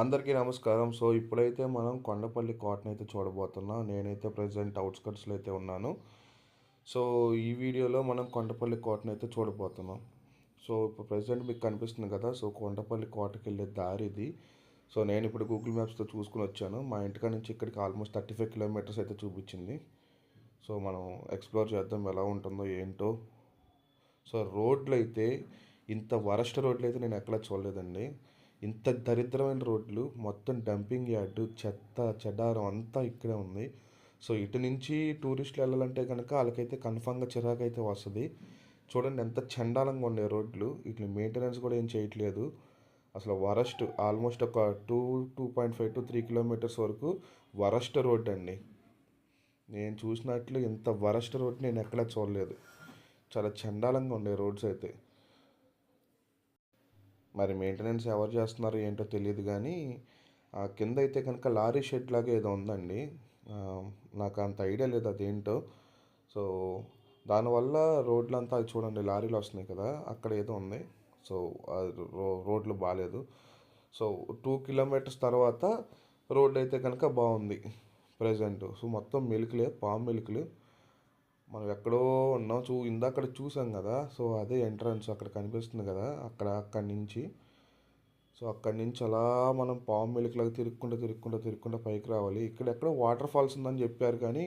అందరికీ నమస్కారం. సో, ఇప్పుడైతే మనం కొండపల్లి కోటనైతే చూడబోతున్నాం. నేనైతే ప్రెజెంట్ ఔట్‌స్కట్స్‌లో అయితే ఉన్నాను. సో, ఈ వీడియోలో మనం కొండపల్లి కోటనైతే చూడబోతున్నాం. సో, ఇప్పుడు ప్రెజెంట్ మీకు కనిపిస్తుంది కదా! సో, కొండపల్లి కోటకెళ్ళే దారిది. సో, నేనిప్పుడు గూగుల్ మ్యాప్స్‌తో చూసుకొనొచ్చాను. మా ఇంటికాడ నుంచి ఇక్కడికి ఆల్మోస్ట్ 35 కిలోమీటర్స్ అయితే చూపిచ్చింది. సో, మనం ఎక్స్‌ప్లోర్ చేద్దాం ఎలా ఉంటుందో ఏంటో. సో, రోడ్లయితే ఇంత వరస్ట్ రోడ్లయితే నేనెక్కడా చూడలేదండి. ఇంత దరిద్రమైన రోడ్లు, మొత్తం డంపింగ్ యార్డు, చెత్త, చెదారం అంతా ఇక్కడే ఉంది. సో, ఇటు నుంచి టూరిస్టులు ఎళ్ళాలంటే గనక ఆళ్ళకైతే కన్ఫర్మ్‌గా చిరాకైతే వస్తది. చూడండి ఎంత చెండాలంగా ఉన్నాయి రోడ్లు. ఈటిని మెయింటెనెన్స్ కూడా ఏం చేయట్లేదు. అసలు వరస్ట్ ఆల్మోస్ట్ ఒక 2.5-3 కిలోమీటర్స్ వరకు వరస్ట్ రోడ్డండి. నేను చూసినట్లు ఇంత వరస్ట్ రోడ్ నేనెక్కడా చూడలేదు. చాలా చెండాలంగా ఉండే రోడ్స్ అయితే. మరి మెయింటెనెన్స్ ఎవరు చేస్తున్నారో ఏంటో తెలీదు గానీ, కింద అయితే కనుక లారీ షెడ్ లాగా ఏదో ఉందండి. నాకు అంత ఐడియా లేదు అదేంటో. సో, దానివల్ల రోడ్లంతా అది చూడండి లారీలు వస్తున్నాయి కదా! అక్కడ ఏదో ఉంది. సో, అది రోడ్లు బాలేదు. సో, 2 కిలోమీటర్స్ తర్వాత రోడ్డయితే కనుక బావుంది ప్రెజెంట్. సో, మొత్తం మెలికలే, పాము మెలికలు. మనం ఎక్కడో ఉన్నాం. ఇందాకడ చూసాం కదా! సో, అదే ఎంట్రన్స్ అక్కడ కనిపిస్తుంది కదా! అక్కడి నుంచి. సో, అక్కడి నుంచి అలా మనం పాము మెలికలాగా తిరుక్కుంటా పైకి రావాలి. ఇక్కడెక్కడో వాటర్ ఫాల్స్ ఉందని చెప్పారు కానీ,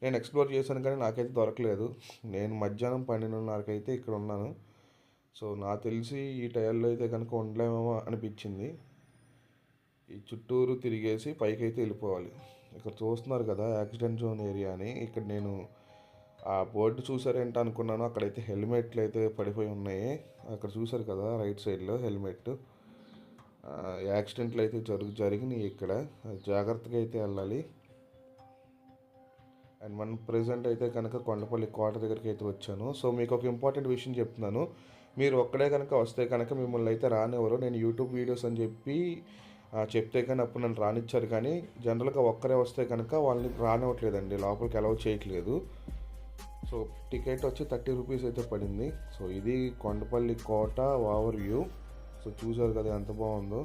నేను ఎక్స్‌ప్లోర్ చేశాను కానీ నాకైతే దొరకలేదు. నేను మధ్యాహ్నం 12:30కి అయితే ఇక్కడ ఉన్నాను. సో, నాకు తెలిసి ఈ టైంలో అయితే కనుక ఉండలేమేమో అనిపించింది. ఈ చుట్టూరు తిరిగేసి పైకైతే వెళ్ళిపోవాలి. ఇక్కడ చూస్తున్నారు కదా! యాక్సిడెంట్ జోన్ ఏరియా అని. ఇక్కడ నేను ఆ బోర్డు చూసారేంటి అనుకున్నాను. అక్కడైతే హెల్మెట్లు అయితే పడిపోయి ఉన్నాయి. అక్కడ చూసారు కదా రైట్ సైడ్‌లో హెల్మెట్. యాక్సిడెంట్లు అయితే జరిగినాయి ఇక్కడ. జాగ్రత్తగా అయితే వెళ్ళాలి. అండ్ మనం ప్రెజెంట్ అయితే కనుక కొండపల్లి కోట దగ్గరికి అయితే వచ్చాను. సో, మీకు ఒక ఇంపార్టెంట్ విషయం చెప్తున్నాను. మీరు ఒక్కడే కనుక వస్తే కనుక మిమ్మల్ని అయితే రానివ్వరు. నేను యూట్యూబ్ వీడియోస్ అని చెప్పి చెప్తే కానీ అప్పుడు నన్ను రానిచ్చారు కానీ జనరల్గా ఒక్కరే వస్తే కనుక వాళ్ళని రానివ్వట్లేదండి. లోపలికి అలౌ చేయట్లేదు. సో, టికెట్ వచ్చి 30 రూపీస్ అయితే పడింది. సో, ఇది కొండపల్లి కోట ఓవర్ వ్యూ. సో, చూసారు కదా ఎంత బాగుందో.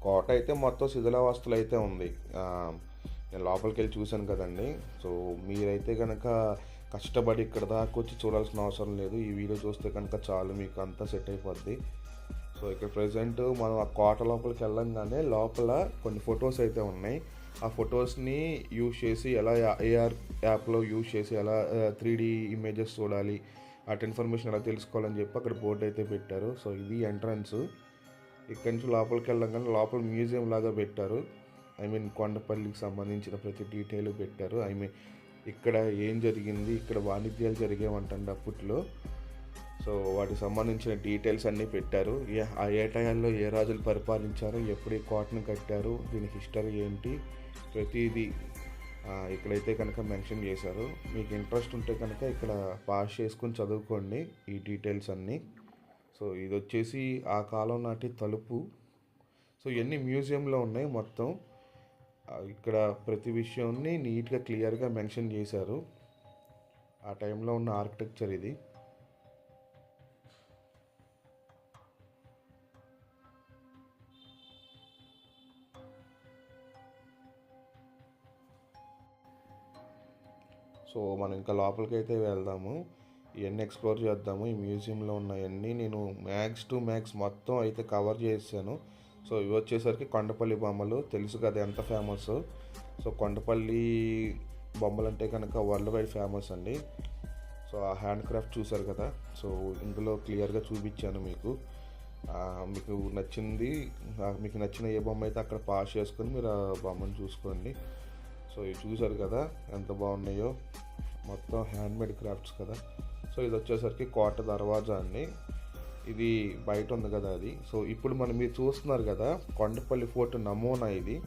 కోట అయితే మొత్తం శిథిలావస్థలు అయితే ఉంది. నేను లోపలికి వెళ్ళి చూశాను కదండి. సో, మీరైతే కనుక కష్టపడి ఇక్కడ దాకా వచ్చి చూడాల్సిన అవసరం లేదు. ఈ వీడియో చూస్తే కనుక చాలు మీకు అంతా సెట్ అయిపోద్ది. సో, ఇక్కడ ప్రజెంట్ మనం ఆ కోట లోపలికి వెళ్ళంగానే లోపల కొన్ని ఫొటోస్ అయితే ఉన్నాయి. ఆ ఫొటోస్ని యూజ్ చేసి ఎలా ఏఆర్ యాప్లో యూజ్ చేసి ఎలా 3D ఇమేజెస్ చూడాలి, అటు ఇన్ఫర్మేషన్ ఎలా తెలుసుకోవాలని చెప్పి అక్కడ బోర్డు అయితే పెట్టారు. సో, ఇది ఎంట్రన్స్. ఇక్కడి నుంచి లోపలికి వెళ్ళంగానే లోపల మ్యూజియం లాగా పెట్టారు. ఐ మీన్ కొండపల్లికి సంబంధించిన ప్రతి డీటెయిల్ పెట్టారు. ఐ మీన్ ఇక్కడ ఏం జరిగింది, ఇక్కడ వాణిజ్యాలు జరిగేవంటండి అప్పట్లో. సో, వాటికి సంబంధించిన డీటెయిల్స్ అన్నీ పెట్టారు. ఏ టైంలో ఏ రాజులు పరిపాలించారు, ఎప్పుడు ఈ కోటను కట్టారు, దీని హిస్టరీ ఏంటి, ప్రతిదీ ఇక్కడైతే కనుక మెన్షన్ చేశారు. మీకు ఇంట్రెస్ట్ ఉంటే కనుక ఇక్కడ పాస్ చేసుకొని చదువుకోండి ఈ డీటెయిల్స్ అన్నీ. సో, ఇది వచ్చేసి ఆ కాలం నాటి తలుపు. సో, ఇవన్నీ మ్యూజియంలో ఉన్నాయి మొత్తం. ఇక్కడ ప్రతి విషయాన్ని నీట్గా క్లియర్గా మెన్షన్ చేశారు. ఆ టైంలో ఉన్న ఆర్కిటెక్చర్ ఇది. సో, మనం ఇంకా లోపలికైతే వెళ్దాము. ఇవన్నీ ఎక్స్ప్లోర్ చేద్దాము. ఈ మ్యూజియంలో ఉన్నవన్నీ నేను మ్యాక్స్ మొత్తం అయితే కవర్ చేశాను. సో, ఇవి వచ్చేసరికి కొండపల్లి బొమ్మలు. తెలుసు కదా ఎంత ఫేమస్. సో, కొండపల్లి బొమ్మలు అంటే కనుక వరల్డ్ వైడ్ ఫేమస్ అండి. సో, ఆ హ్యాండ్ క్రాఫ్ట్ చూసారు కదా. సో, ఇందులో క్లియర్గా చూపించాను మీకు. మీకు నచ్చింది, మీకు నచ్చిన ఏ బొమ్మ అయితే అక్కడ పాస్ చేసుకొని మీరు ఆ బొమ్మను చూసుకోండి. సో, ఇవి చూసారు కదా ఎంత బాగున్నాయో. మొత్తం హ్యాండ్మేడ్ క్రాఫ్ట్స్ కదా. సో, ఇది వచ్చేసరికి కోట దర్వాజా అండి. ఇది బయట ఉంది కదా అది. సో, ఇప్పుడు మీరు చూస్తున్నారు కదా కొండపల్లి ఫోర్ట్ నమూనా ఇది.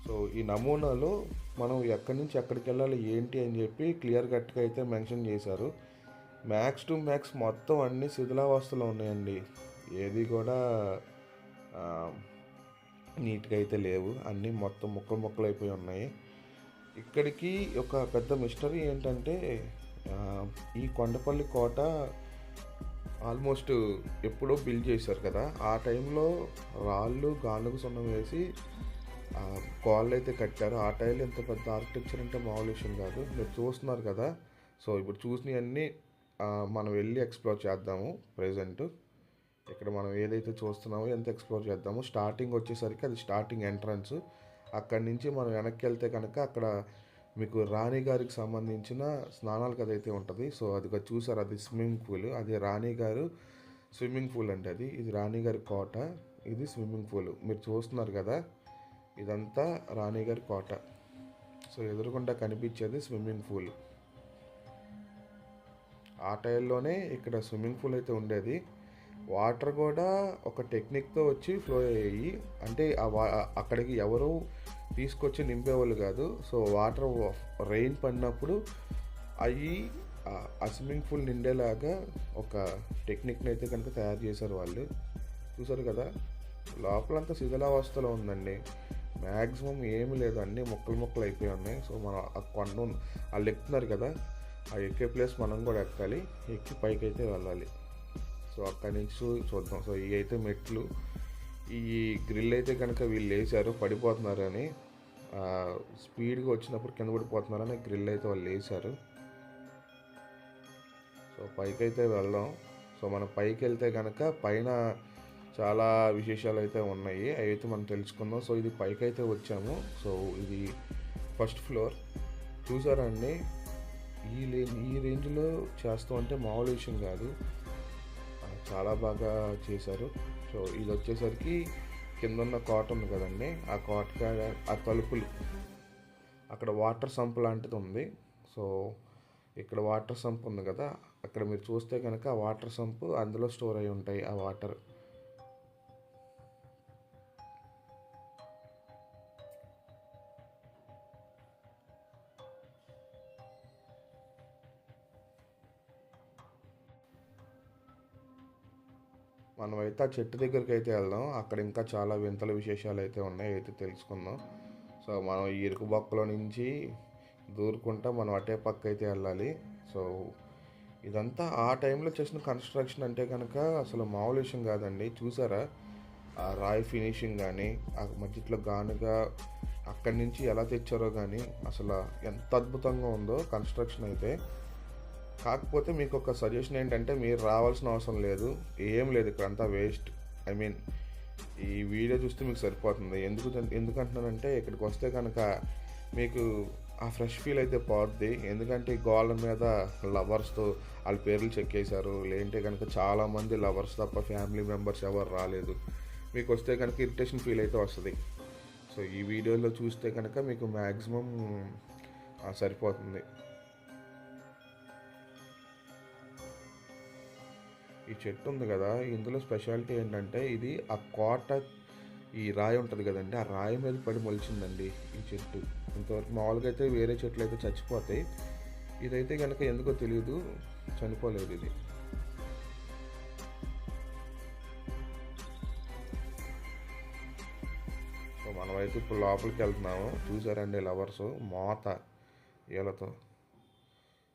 సో, ఈ నమూనాలో మనం ఎక్కడి నుంచి ఎక్కడికి వెళ్ళాలి ఏంటి అని చెప్పి క్లియర్ కట్గా అయితే మెన్షన్ చేశారు. మ్యాక్స్ మొత్తం అన్ని శిథిలావస్థలో ఉన్నాయండి. ఏది కూడా నీట్గా అయితే లేవు. అన్నీ మొత్తం ముక్కలు అయిపోయి ఉన్నాయి. ఇక్కడికి ఒక పెద్ద మిస్టరీ ఏంటంటే ఈ కొండపల్లి కోట ఆల్మోస్ట్ ఎప్పుడో బిల్డ్ చేశారు కదా, ఆ టైంలో రాళ్ళు గానుగ సున్నం వేసి కాళ్ళు అయితే కట్టారు. ఆ టైంలో ఎంత పెద్ద ఆర్కిటెక్చర్ అంటే మామూలు విషయం కాదు. మీరు చూస్తున్నారు కదా. సో ఇప్పుడు చూసినవన్నీ మనం వెళ్ళి ఎక్స్ప్లోర్ చేద్దాము. ప్రజెంట్ ఇక్కడ మనం ఏదైతే చూస్తున్నామో ఎంత ఎక్స్ప్లోర్ చేద్దాము. స్టార్టింగ్ వచ్చేసరికి అది స్టార్టింగ్ ఎంట్రన్స్. అక్కడి నుంచి మనం వెనక్కి వెళ్తే కనుక అక్కడ మీకు రాణి గారికి సంబంధించిన స్నానాలకు అదైతే ఉంటుంది. సో అది చూసారు, అది స్విమ్మింగ్ పూల్. అది రాణి గారు స్విమ్మింగ్ పూల్ అంటే ఇది రాణి గారి కోట, ఇది స్విమ్మింగ్ పూల్. మీరు చూస్తున్నారు కదా, ఇదంతా రాణి గారి కోట. సో ఎదురుగుండా కనిపించేది స్విమ్మింగ్ పూల్. ఆ టైంలోనే ఇక్కడ స్విమ్మింగ్ పూల్ అయితే ఉండేది. వాటర్ కూడా ఒక టెక్నిక్తో వచ్చి ఫ్లో అయ్యాయి. అంటే అక్కడికి ఎవరు తీసుకొచ్చి నింపేవాళ్ళు కాదు. సో వాటర్ రెయిన్ పడినప్పుడు అవి ఆ స్విమ్మింగ్ పూల్ నిండేలాగా ఒక టెక్నిక్ని అయితే కనుక తయారు చేశారు వాళ్ళు. చూసారు కదా, లోపలంతా శిథిలావస్థలో ఉందండి. మ్యాక్సిమం ఏమి లేదు, అన్నీ మొక్కలు అయిపోయి ఉన్నాయి. సో మనం ఆ కొండ వాళ్ళు ఎక్కుతున్నారు కదా, ఆ ఎక్కే ప్లేస్ మనం కూడా ఎక్కాలి, ఎక్కి పైకి అయితే వెళ్ళాలి. సో అక్కడి నుంచి చూద్దాం. సో ఇవి అయితే మెట్లు. ఈ గ్రిల్ అయితే కనుక వీళ్ళు వేసారు, పడిపోతున్నారని, స్పీడ్గా వచ్చినప్పుడు కింద పడిపోతున్నారని గ్రిల్ అయితే వాళ్ళు వేసారు. సో పైకి అయితే వెళ్దాం. సో మనం పైకి వెళ్తే కనుక పైన చాలా విశేషాలు అయితే ఉన్నాయి, అవి అయితే మనం తెలుసుకుందాం. సో ఇది పైకి అయితే వచ్చాము. సో ఇది ఫస్ట్ ఫ్లోర్. చూసారా అండి, ఈ రేంజ్లో చేస్తాం అంటే మామూలు విషయం కాదు, చాలా బాగా చేశారు. సో ఇది వచ్చేసరికి కింద ఉన్న కోట ఉంది కదండి, ఆ కోట ఆ తలుపులు అక్కడ వాటర్ సంప్ లాంటిది ఉంది. సో ఇక్కడ వాటర్ సంప్ ఉంది కదా, అక్కడ మీరు చూస్తే కనుక ఆ వాటర్ సంప్ అందులో స్టోర్ అయి ఉంటాయి ఆ వాటర్. మనమైతే ఆ చెట్టు దగ్గరికి అయితే వెళ్దాం. అక్కడ ఇంకా చాలా వింతల విశేషాలు అయితే ఉన్నాయి, అయితే తెలుసుకుందాం. సో మనం ఈ ఇరుకు బొక్కలో నుంచి దూరుకుంటా మనం అటే పక్క అయితే వెళ్ళాలి. సో ఇదంతా ఆ టైంలో చేసిన కన్స్ట్రక్షన్ అంటే కనుక అసలు మామూలు విషయం కాదండి. చూసారా, ఆ రాయి ఫినిషింగ్ కానీ, ఆ మధ్యలో గానుగా అక్కడి నుంచి ఎలా తెచ్చారో కానీ అసలు ఎంత అద్భుతంగా ఉందో కన్స్ట్రక్షన్ అయితే. కాకపోతే మీకు ఒక సజెషన్ ఏంటంటే, మీరు రావాల్సిన అవసరం లేదు, ఏం లేదు, ఇక్కడ అంతా వేస్ట్. ఐ మీన్ ఈ వీడియో చూస్తే మీకు సరిపోతుంది. ఎందుకంటున్నానంటే ఇక్కడికి వస్తే కనుక మీకు ఆ ఫ్రెష్ ఫీల్ అయితే పోద్ది. ఎందుకంటే ఈ గోళ్ళ మీద లవర్స్తో వాళ్ళ పేర్లు చెక్కేశారు. లేదంటే కనుక చాలామంది లవర్స్ తప్ప ఫ్యామిలీ మెంబర్స్ ఎవరు రాలేదు. మీకు వస్తే కనుక ఇరిటేషన్ ఫీల్ అయితే వస్తుంది. సో ఈ వీడియోలో చూస్తే కనుక మీకు మ్యాక్సిమం సరిపోతుంది. ఈ చెట్టు ఉంది కదా, ఇందులో స్పెషాలిటీ ఏంటంటే ఇది ఆ కోట, ఈ రాయి ఉంటుంది కదండి, ఆ రాయి మీద పడి మొలిచిందండి ఈ చెట్టు. ఇంతవరకు మామూలుగా అయితే వేరే చెట్లు అయితే చచ్చిపోతాయి, ఇదైతే కనుక ఎందుకో తెలియదు చనిపోలేదు ఇది. సో మనమైతే ఇప్పుడు లోపలికి వెళ్తున్నాము. చూసారండి లవర్స్ మోత వీళ్ళతో.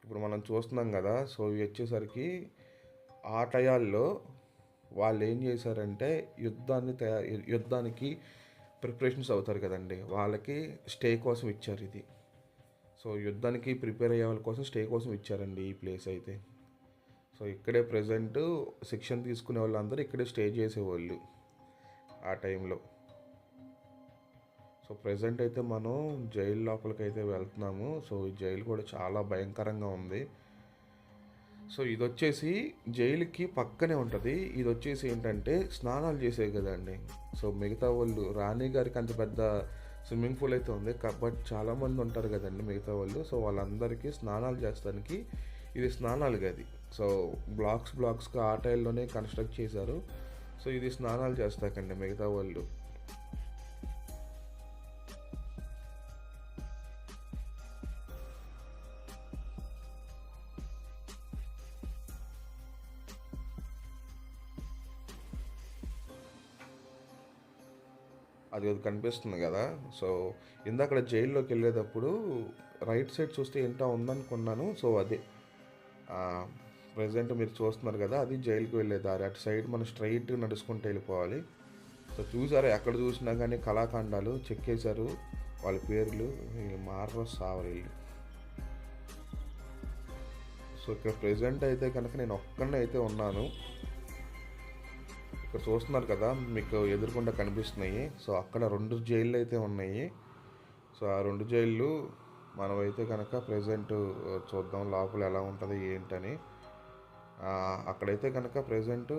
ఇప్పుడు మనం చూస్తున్నాం కదా. సో ఇవి వచ్చేసరికి ఆ టయాల్లో వాళ్ళు ఏం చేశారంటే యుద్ధానికి ప్రిపరేషన్స్ అవుతారు కదండి, వాళ్ళకి స్టే కోసం ఇచ్చారు ఇది. సో యుద్ధానికి ప్రిపేర్ అయ్యే వాళ్ళ కోసం స్టే కోసం ఇచ్చారండి ఈ ప్లేస్ అయితే. సో ఇక్కడే ప్రజెంట్ శిక్షణ తీసుకునే వాళ్ళందరూ ఇక్కడే స్టే చేసేవాళ్ళు ఆ టైంలో. సో ప్రజెంట్ అయితే మనం జైలు లోపలికి అయితే వెళ్తున్నాము. సో ఈ జైలు కూడా చాలా భయంకరంగా ఉంది. సో ఇది వచ్చేసి జైలుకి పక్కనే ఉంటుంది. ఇది వచ్చేసి ఏంటంటే స్నానాలు చేసే కదండి. సో మిగతా వాళ్ళు రాణి గారికి అంత పెద్ద స్విమ్మింగ్ పూల్ అయితే ఉంది, బట్ చాలామంది ఉంటారు కదండి మిగతా వాళ్ళు. సో వాళ్ళందరికీ స్నానాలు చేస్తానికి ఇది స్నానాలు గది. సో బ్లాక్స్గా ఆ టైల్లోనే కన్స్ట్రక్ట్ చేశారు. సో ఇది స్నానాలు చేస్తాకండి మిగతా వాళ్ళు. అది కనిపిస్తుంది కదా. సో ఇందాక జైల్లోకి వెళ్ళేటప్పుడు రైట్ సైడ్ చూస్తే ఏంటో ఉందనుకున్నాను. సో అదే ప్రజెంట్ మీరు చూస్తున్నారు కదా, అది జైలుకి వెళ్ళే దారి. అటు సైడ్ మనం స్ట్రైట్ నడుచుకుంటూ వెళ్ళిపోవాలి. సో చూసారా, ఎక్కడ చూసినా కానీ కళాఖండాలు చెక్కేశారు, వాళ్ళ పేర్లు. వీళ్ళు మారరు సావరు వీళ్ళు. సో ఇక్కడ ప్రెజెంట్ అయితే కనుక నేను ఒక్కనే అయితే ఉన్నాను. ఇక్కడ చూస్తున్నారు కదా, మీకు ఎదురుకుండా కనిపిస్తున్నాయి. సో అక్కడ 2 జైళ్ళు అయితే ఉన్నాయి. సో ఆ 2 జైళ్ళు మనమైతే కనుక ప్రెజెంట్ చూద్దాం లోపల ఎలా ఉంటుంది ఏంటని. అక్కడైతే కనుక ప్రెజెంట్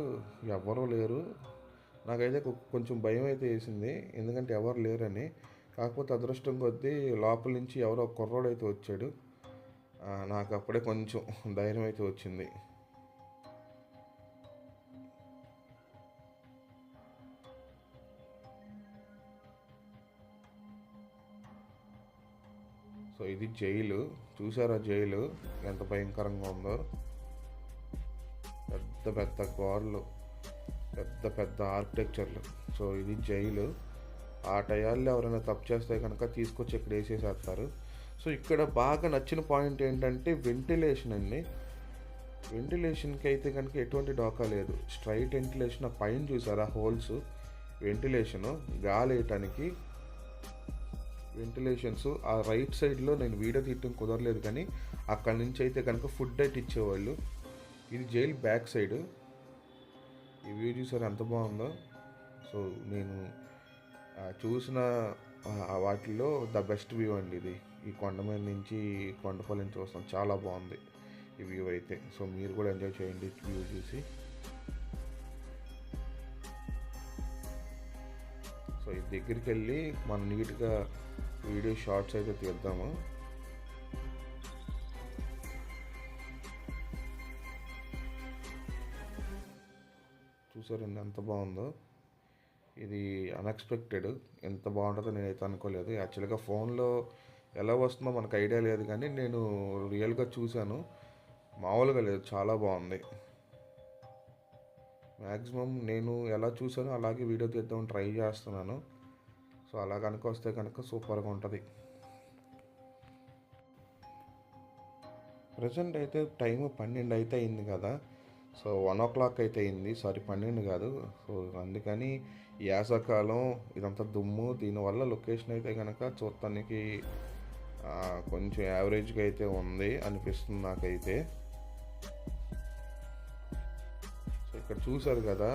ఎవ్వరూ లేరు. నాకైతే కొంచెం భయం అయితే వేసింది, ఎందుకంటే ఎవరు లేరని. కాకపోతే అదృష్టం కొద్దీ లోపల నుంచి ఎవరో కుర్రోడు అయితే వచ్చాడు. నాకు అప్పుడే కొంచెం ధైర్యం అయితే వచ్చింది. సో ఇది జైలు. చూసారా జైలు ఎంత భయంకరంగా ఉందో. పెద్ద పెద్ద గోడలు, పెద్ద పెద్ద ఆర్కిటెక్చర్లు. సో ఇది జైలు. ఆ టయాల్లో ఎవరైనా తప్పు చేస్తే కనుక తీసుకొచ్చి ఇక్కడ వేసేసేస్తారు. సో ఇక్కడ బాగా నచ్చిన పాయింట్ ఏంటంటే వెంటిలేషన్ అండి. వెంటిలేషన్కి అయితే కనుక ఎటువంటి డోకా లేదు. Straight ventilation. ఆ పైన చూసారా హోల్స్, వెంటిలేషను గాలి వేయటానికి వెంటిలేషన్స్. ఆ రైట్ సైడ్లో నేను వీడియో తీయటం కుదరలేదు, కానీ అక్కడి నుంచి అయితే కనుక ఫుడ్ అయితే ఇచ్చేవాళ్ళు. ఇది జైలు బ్యాక్ సైడ్. ఈ వ్యూ చూసారు ఎంత బాగుందో. సో నేను చూసిన వాటిల్లో ద బెస్ట్ వ్యూ అండి ఇది. ఈ కొండ మీద నుంచి కొండపల్లిని చూస్తాం, చాలా బాగుంది ఈ వ్యూ అయితే. సో మీరు కూడా ఎంజాయ్ చేయండి వ్యూ చూసి. సో ఈ దగ్గరికి వెళ్ళి మనం నీట్గా వీడియో షార్ట్స్ అయితే తీద్దాము. చూసారండి ఎంత బాగుందో. ఇది అన్ఎక్స్పెక్టెడ్. ఎంత బాగుంటుందో నేనైతే అనుకోలేదు. యాక్చువల్గా ఫోన్లో ఎలా వస్తుందో మనకు ఐడియా లేదు, కానీ నేను రియల్గా చూశాను, మామూలుగా లేదు, చాలా బాగుంది. మ్యాక్సిమం నేను ఎలా చూసానో అలాగే వీడియో తీద్దామని ట్రై చేస్తున్నాను. సో అలా కనుక వస్తే కనుక సూపర్గా ఉంటుంది. ప్రజెంట్ అయితే టైం 12 అయితే అయింది కదా. సో 1 o'clock అయితే అయింది, సారీ 12 కాదు. సో అందుకని యాసకాలం ఇదంతా దుమ్ము, దీనివల్ల లొకేషన్ అయితే కనుక చూడటానికి కొంచెం యావరేజ్గా అయితే ఉంది అనిపిస్తుంది నాకైతే. సో ఇక్కడ చూసారు కదా,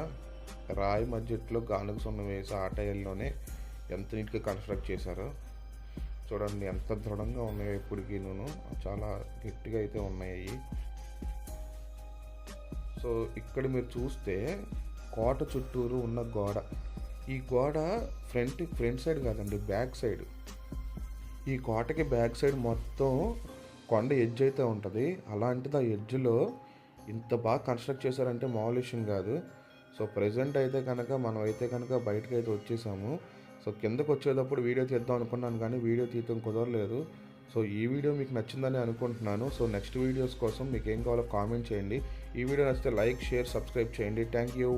రాయి మధ్యలో గానుగ సున్నం వేసి ఆ టైల్లోనే ఎంత నీట్గా కన్స్ట్రక్ట్ చేశారో చూడండి. ఎంత దృఢంగా ఉన్నాయో ఇప్పటికీ, చాలా గట్టిగా అయితే ఉన్నాయి. సో ఇక్కడ మీరు చూస్తే కోట చుట్టూరు ఉన్న గోడ, ఈ గోడ ఫ్రంట్ సైడ్ కాదండి, బ్యాక్ సైడ్. ఈ కోటకి బ్యాక్ సైడ్ మొత్తం కొండ ఎడ్జ్ అయితే ఉంటుంది. అలాంటిది ఆ ఎడ్జ్లో ఇంత బాగా కన్స్ట్రక్ట్ చేశారంటే మామూలు విషయం కాదు. సో ప్రజెంట్ అయితే కనుక మనం అయితే కనుక బయటకు అయితే వచ్చేసాము. సో కిందకు వచ్చేటప్పుడు వీడియో తీద్దాం అనుకున్నాను, కానీ వీడియో తీయడం కుదరలేదు. సో ఈ వీడియో మీకు నచ్చిందని అనుకుంటున్నాను. సో నెక్స్ట్ వీడియోస్ కోసం మీకు ఏం కావాలో కామెంట్ చేయండి. ఈ వీడియో నచ్చితే లైక్, షేర్, సబ్స్క్రైబ్ చేయండి. Thank you.